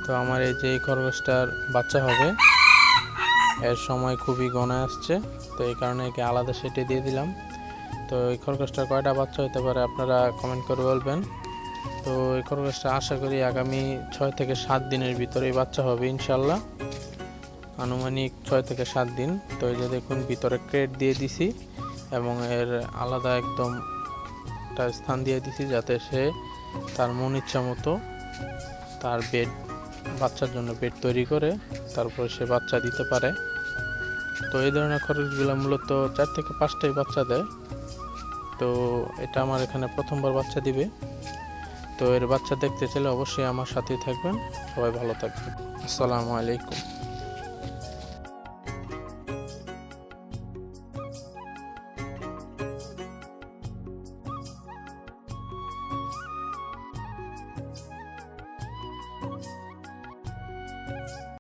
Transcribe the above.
তো আমার এই যে এই খরগোশটার বাচ্চা হবে, এর সময় খুবই ঘনায় আসছে, তো এই কারণে একে আলাদা সেটে দিয়ে দিলাম। তো এই খরগোশটার কয়টা বাচ্চা হতে পারে আপনারা কমেন্ট করে বলবেন। তো এই খরগোশটা আশা করি আগামী 6 থেকে 7 দিনের ভিতরেই বাচ্চা হবে ইনশাল্লাহ, আনুমানিক 6 থেকে 7 দিন। তো এই যে দেখুন ভিতরে ক্রেট দিয়ে দিছি এবং এর আলাদা একদম একটা স্থান দিয়ে দিছি যাতে সে তার মন ইচ্ছা মতো তার বেড, বাচ্চার জন্য বেড তৈরি করে তারপর সে বাচ্চা দিতে পারে। তো এই ধরনের খরগোশগুলো মূলত 4 থেকে 5টাই বাচ্চা দেয়। তো এটা আমার এখানে প্রথমবার বাচ্চা দিবে। তো এর বাচ্চা দেখতে চাইলে অবশ্যই আমার সাথেই থাকবেন। সবাই ভালো থাকবেন। আসসালামু আলাইকুম।